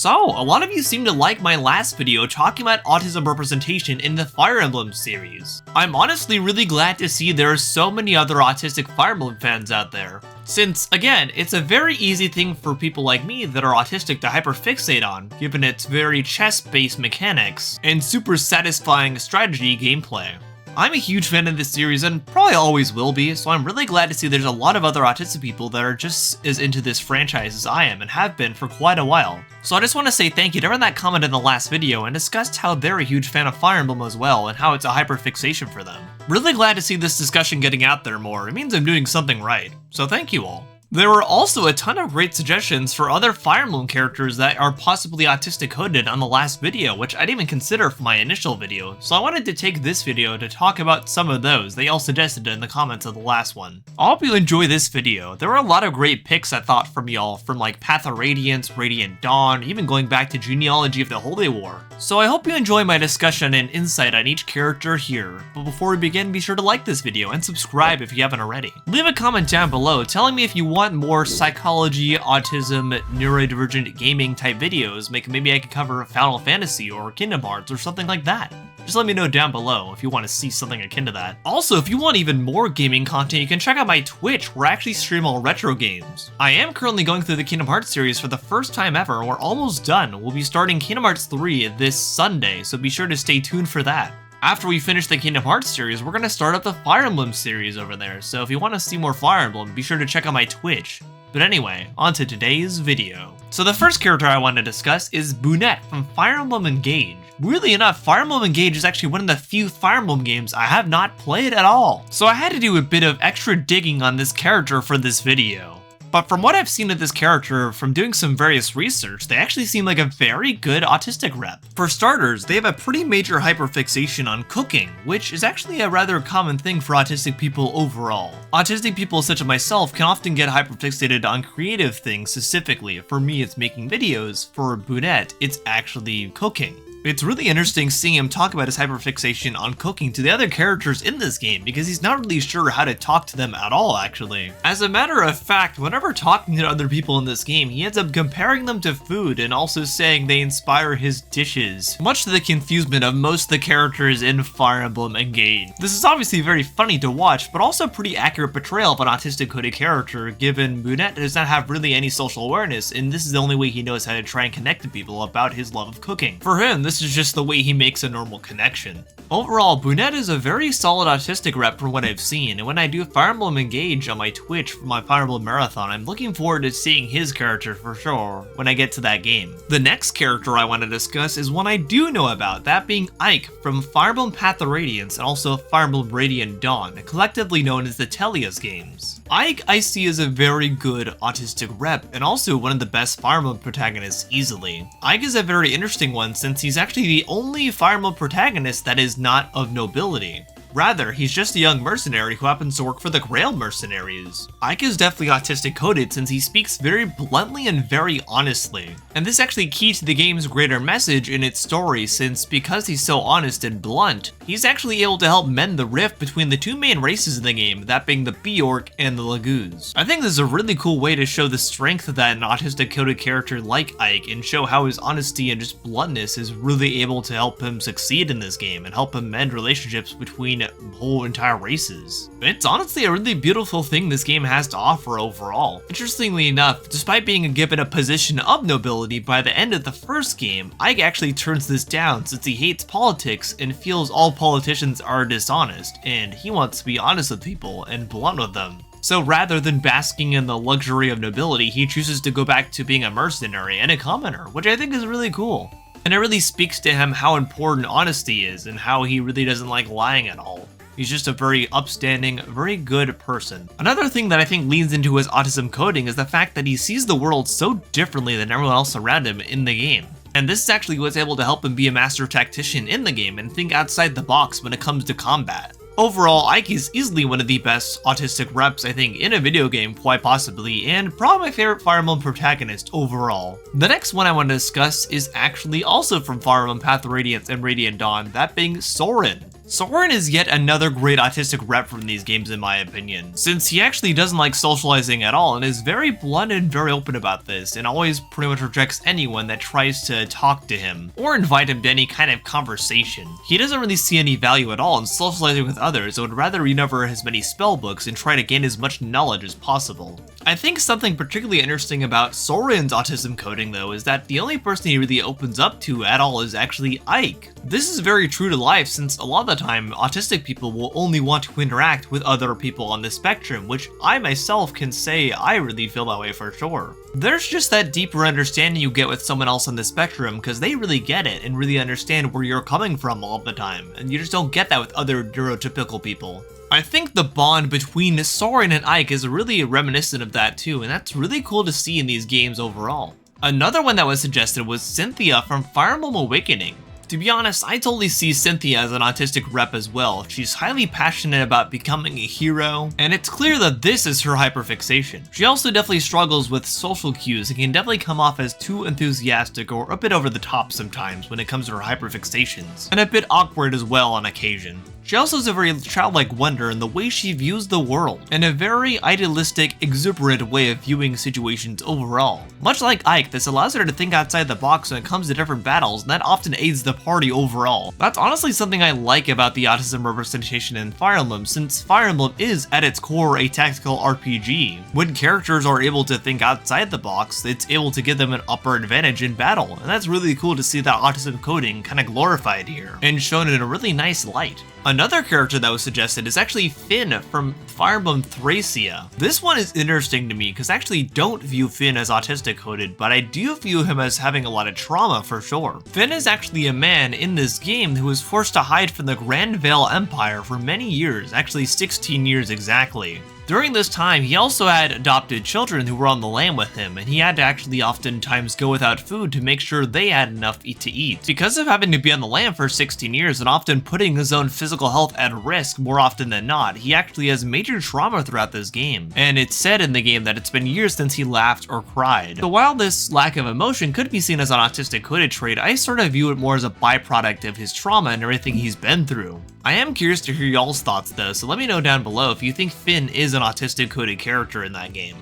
So, a lot of you seem to like my last video talking about autism representation in the Fire Emblem series. I'm honestly really glad to see there are so many other autistic Fire Emblem fans out there. Since, again, it's a very easy thing for people like me that are autistic to hyperfixate on, given its very chess-based mechanics and super satisfying strategy gameplay. I'm a huge fan of this series and probably always will be, so I'm really glad to see there's a lot of other autistic people that are just as into this franchise as I am and have been for quite a while. So I just want to say thank you to everyone that commented in the last video and discussed how they're a huge fan of Fire Emblem as well and how it's a hyperfixation for them. Really glad to see this discussion getting out there more. It means I'm doing something right, so thank you all. There were also a ton of great suggestions for other Fire Emblem characters that are possibly autistic coded on the last video, which I didn't even consider for my initial video, so I wanted to take this video to talk about some of those they all suggested in the comments of the last one. I hope you enjoy this video. There were a lot of great picks I thought from y'all, from like Path of Radiance, Radiant Dawn, even going back to Genealogy of the Holy War. So I hope you enjoy my discussion and insight on each character here, but before we begin, be sure to like this video and subscribe if you haven't already. Leave a comment down below telling me if you want more psychology, autism, neurodivergent gaming type videos. Maybe I could cover Final Fantasy or Kingdom Hearts or something like that. Just let me know down below if you want to see something akin to that. Also, if you want even more gaming content, you can check out my Twitch where I actually stream all retro games. I am currently going through the Kingdom Hearts series for the first time ever. We're almost done. We'll be starting Kingdom Hearts 3 this Sunday, so be sure to stay tuned for that. After we finish the Kingdom Hearts series, we're going to start up the Fire Emblem series over there, so if you want to see more Fire Emblem, be sure to check out my Twitch. But anyway, on to today's video. So the first character I want to discuss is Bunette from Fire Emblem Engage. Weirdly enough, Fire Emblem Engage is actually one of the few Fire Emblem games I have not played at all, so I had to do a bit of extra digging on this character for this video. But from what I've seen of this character, from doing some various research, they actually seem like a very good autistic rep. For starters, they have a pretty major hyperfixation on cooking, which is actually a rather common thing for autistic people overall. Autistic people such as myself can often get hyperfixated on creative things specifically. For me, it's making videos. For Bunette, it's actually cooking. It's really interesting seeing him talk about his hyperfixation on cooking to the other characters in this game because he's not really sure how to talk to them at all, actually. As a matter of fact, whenever talking to other people in this game, he ends up comparing them to food and also saying they inspire his dishes, much to the confusion of most of the characters in Fire Emblem Engage. This is obviously very funny to watch, but also a pretty accurate portrayal of an autistic coded character, given Bunette does not have really any social awareness, and this is the only way he knows how to try and connect to people about his love of cooking. For him, this is just the way he makes a normal connection. Overall, Bunette is a very solid autistic rep from what I've seen, and when I do Fire Emblem Engage on my Twitch for my Fire Emblem Marathon, I'm looking forward to seeing his character for sure when I get to that game. The next character I want to discuss is one I do know about, that being Ike from Fire Emblem Path of Radiance and also Fire Emblem Radiant Dawn, collectively known as the Telia's games. Ike I see as a very good autistic rep and also one of the best Fire Emblem protagonists easily. Ike is a very interesting one since he's actually the only Fire Emblem protagonist that is not of nobility. Rather, he's just a young mercenary who happens to work for the Grail Mercenaries. Ike is definitely autistic coded since he speaks very bluntly and very honestly. And this is actually key to the game's greater message in its story since because he's so honest and blunt, he's actually able to help mend the rift between the two main races in the game, that being the Bjork and the Laguz. I think this is a really cool way to show the strength of that an autistic coded character like Ike and show how his honesty and just bluntness is really able to help him succeed in this game and help him mend relationships between whole entire races. It's honestly a really beautiful thing this game has to offer overall. Interestingly enough, despite being given a position of nobility by the end of the first game, Ike actually turns this down since he hates politics and feels all politicians are dishonest, and he wants to be honest with people and blunt with them. So rather than basking in the luxury of nobility, he chooses to go back to being a mercenary and a commoner, which I think is really cool. And it really speaks to him how important honesty is and how he really doesn't like lying at all. He's just a very upstanding, very good person. Another thing that I think leans into his autism coding is the fact that he sees the world so differently than everyone else around him in the game. And this is actually what's able to help him be a master tactician in the game and think outside the box when it comes to combat. Overall, Ike is easily one of the best autistic reps I think in a video game, quite possibly, and probably my favorite Fire Emblem protagonist overall. The next one I want to discuss is actually also from Fire Emblem Path of Radiance and Radiant Dawn, that being Saurin. Saurin is yet another great autistic rep from these games in my opinion, since he actually doesn't like socializing at all and is very blunt and very open about this, and always pretty much rejects anyone that tries to talk to him or invite him to any kind of conversation. He doesn't really see any value at all in socializing with others and would rather read over his many spell books and try to gain as much knowledge as possible. I think something particularly interesting about Saurin's autism coding though is that the only person he really opens up to at all is actually Ike. This is very true to life, since a lot of the time autistic people will only want to interact with other people on the spectrum, which I myself can say I really feel that way for sure. There's just that deeper understanding you get with someone else on the spectrum because they really get it and really understand where you're coming from all the time, and you just don't get that with other neurotypical people. I think the bond between Saurin and Ike is really reminiscent of that too, and that's really cool to see in these games overall. Another one that was suggested was Cynthia from Fire Emblem Awakening. To be honest, I totally see Cynthia as an autistic rep as well. She's highly passionate about becoming a hero, and it's clear that this is her hyperfixation. She also definitely struggles with social cues and can definitely come off as too enthusiastic or a bit over the top sometimes when it comes to her hyperfixations, and a bit awkward as well on occasion. She also has a very childlike wonder in the way she views the world, and a very idealistic, exuberant way of viewing situations overall. Much like Ike, this allows her to think outside the box when it comes to different battles, and that often aids the party overall. That's honestly something I like about the autism representation in Fire Emblem, since Fire Emblem is at its core a tactical RPG. When characters are able to think outside the box, it's able to give them an upper advantage in battle, and that's really cool to see that autism coding kinda glorified here, and shown in a really nice light. Another character that was suggested is actually Finn from Fire Emblem Thracia. This one is interesting to me because I actually don't view Finn as autistic coded, but I do view him as having a lot of trauma for sure. Finn is actually a man in this game who was forced to hide from the Grand Vale Empire for many years, actually 16 years exactly. During this time, he also had adopted children who were on the land with him, and he had to actually oftentimes go without food to make sure they had enough to eat. Because of having to be on the land for 16 years and often putting his own physical health at risk more often than not, he actually has major trauma throughout this game. And it's said in the game that it's been years since he laughed or cried. So while this lack of emotion could be seen as an autistic coded trait, I sort of view it more as a byproduct of his trauma and everything he's been through. I am curious to hear y'all's thoughts though, so let me know down below if you think Finn is an autistic coded character in that game.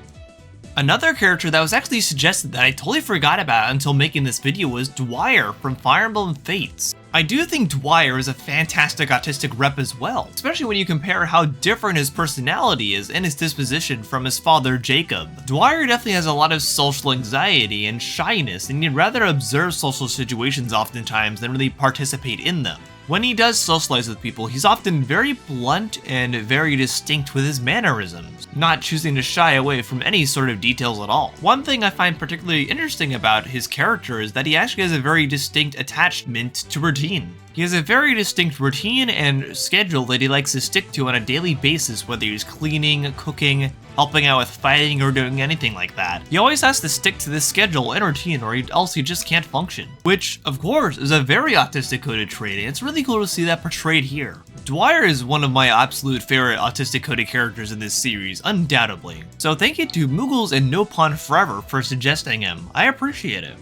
Another character that was actually suggested that I totally forgot about until making this video was Dwire from Fire Emblem Fates. I do think Dwire is a fantastic autistic rep as well, especially when you compare how different his personality is and his disposition from his father Jacob. Dwire definitely has a lot of social anxiety and shyness, and he'd rather observe social situations oftentimes than really participate in them. When he does socialize with people, he's often very blunt and very distinct with his mannerisms, not choosing to shy away from any sort of details at all. One thing I find particularly interesting about his character is that he actually has a very distinct attachment to routine. He has a very distinct routine and schedule that he likes to stick to on a daily basis, whether he's cleaning, cooking, helping out with fighting, or doing anything like that. He always has to stick to this schedule and routine or else he just can't function. Which, of course, is a very autistic coded trait, and it's really cool to see that portrayed here. Dwire is one of my absolute favorite autistic coded characters in this series, undoubtedly. So thank you to Moogles and No Pun Forever for suggesting him. I appreciate it.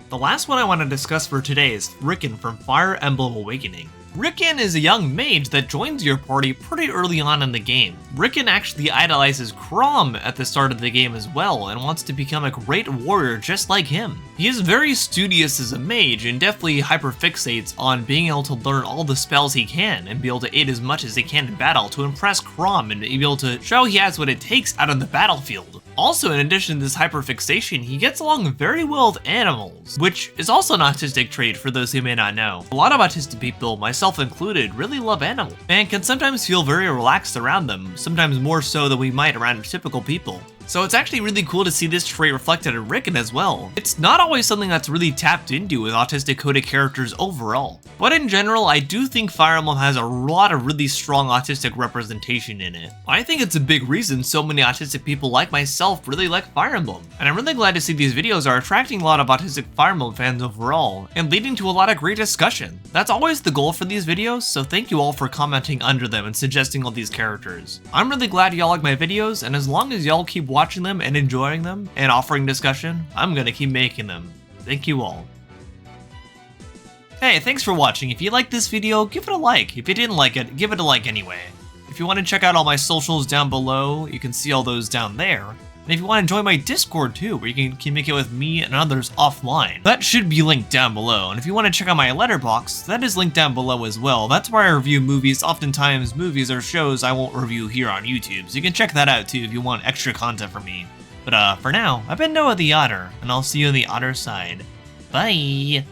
The last one I want to discuss for today is Rickon from Fire Emblem Awakening. Rickon is a young mage that joins your party pretty early on in the game. Rickon actually idolizes Chrom at the start of the game as well and wants to become a great warrior just like him. He is very studious as a mage and definitely hyperfixates on being able to learn all the spells he can and be able to aid as much as he can in battle to impress Chrom and be able to show he has what it takes out on the battlefield. Also, in addition to this hyperfixation, he gets along very well with animals, which is also an autistic trait for those who may not know. A lot of autistic people, myself included, really love animals and can sometimes feel very relaxed around them, sometimes more so than we might around typical people. So it's actually really cool to see this trait reflected in Rickon as well. It's not always something that's really tapped into with autistic coded characters overall, but in general I do think Fire Emblem has a lot of really strong autistic representation in it. I think it's a big reason so many autistic people like myself really like Fire Emblem, and I'm really glad to see these videos are attracting a lot of autistic Fire Emblem fans overall, and leading to a lot of great discussion. That's always the goal for these videos, so thank you all for commenting under them and suggesting all these characters. I'm really glad y'all like my videos, and as long as y'all keep watching them and enjoying them and offering discussion, I'm gonna keep making them. Thank you all. Hey, thanks for watching. If you liked this video, give it a like. If you didn't like it, give it a like anyway. If you want to check out all my socials down below, you can see all those down there. And if you want to join my Discord too, where you can communicate with me and others offline, that should be linked down below. And if you want to check out my letterbox, that is linked down below as well. That's where I review movies, oftentimes movies or shows I won't review here on YouTube. So you can check that out too if you want extra content from me. But for now, I've been Noah the Otter, and I'll see you on the otter side. Bye!